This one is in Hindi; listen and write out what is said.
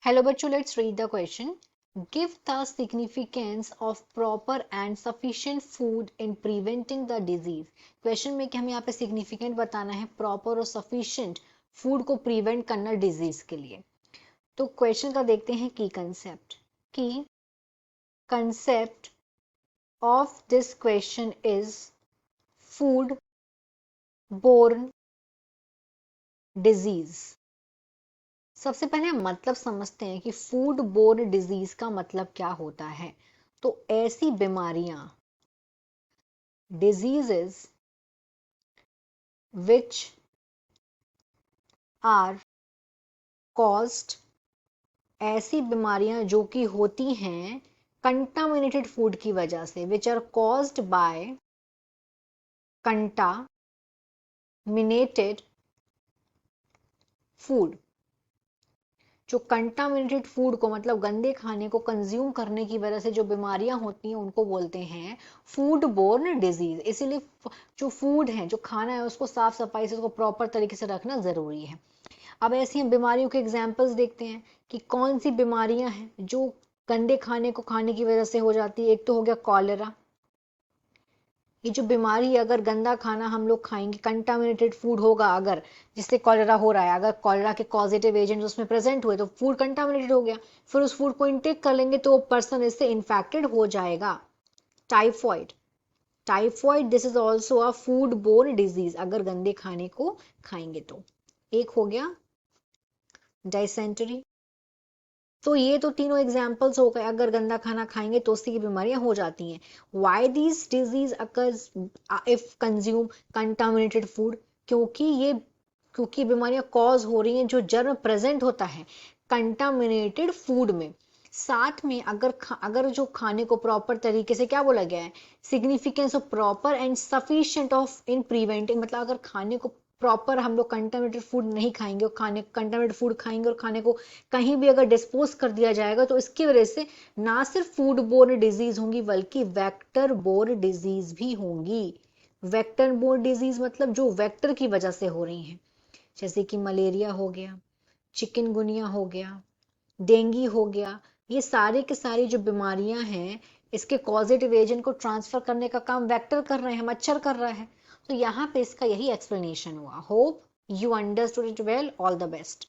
Hello बच्चों, let's read the question. Give the significance of proper and sufficient food in preventing the disease. Question में कि हमें यहाँ पे significant बताना है proper और sufficient food को prevent करना disease के लिए. तो question का देखते हैं key concept. Key concept of this question is food borne disease. सबसे पहले हम मतलब समझते हैं कि फूड बोर्न डिजीज का मतलब क्या होता है. तो ऐसी बीमारियां, डिजीजेस विच आर कॉज्ड, ऐसी बीमारियां जो कि होती हैं कंटामिनेटेड फूड की वजह से, which are caused by contaminated food. जो कंटामिनेटेड फूड को मतलब गंदे खाने को कंज्यूम करने की वजह से जो बीमारियां होती हैं उनको बोलते हैं फूड बोर्न डिजीज. इसीलिए जो फूड है, जो खाना है, उसको साफ सफाई से, उसको प्रॉपर तरीके से रखना जरूरी है. अब ऐसी हम बीमारियों के एग्जाम्पल्स देखते हैं कि कौन सी बीमारियां हैं जो गंदे खाने को खाने की वजह से हो जाती है. एक तो हो गया कॉलेरा. ये जो बीमारी है, अगर गंदा खाना हम लोग खाएंगे, कंटामिनेटेड फूड होगा अगर, जिससे कॉलेरा हो रहा है, अगर कॉलेरा के कॉजेटिव एजेंट उसमें प्रेजेंट हुए तो फूड कंटामिनेटेड हो गया. फिर उस फूड को इंटेक कर लेंगे तो वो पर्सन इससे इन्फेक्टेड हो जाएगा. Typhoid. Typhoid this is also a food borne disease, अगर गंदे खाने को खाएंगे तो. एक हो गया डायसेंटरी. तो ये तो तीनों एग्जाम्पल्स हो गए, अगर गंदा खाना खाएंगे तो उससे बीमारियां हो जाती हैं. Why these disease occurs if consume contaminated food? क्योंकि बीमारियां कॉज हो रही हैं जो जर्म प्रेजेंट होता है कंटामिनेटेड फूड में. साथ में अगर जो खाने को प्रॉपर तरीके से, क्या बोला गया है, significance of proper and sufficient of in preventing, मतलब अगर खाने को प्रॉपर हम लोग कंटामिनेटेड फूड नहीं खाएंगे और कंटामिनेटेड फूड खाएंगे और खाने को कहीं भी अगर डिस्पोज कर दिया जाएगा तो इसकी वजह से ना सिर्फ फूड बोर्न डिजीज होंगी बल्कि वेक्टर बोर्न डिजीज भी होंगी. वेक्टर बोर्न डिजीज मतलब जो वेक्टर की वजह से हो रही हैं, जैसे कि मलेरिया हो गया, चिकनगुनिया हो गया, डेंगू हो गया. ये सारे के सारी जो बीमारियां हैं, इसके कॉजेटिव एजेंट को ट्रांसफर करने का काम वेक्टर कर रहे हैं, मच्छर कर रहा है. तो यहाँ पे इसका यही एक्सप्लेनेशन हुआ. Hope you understood it well. All the best.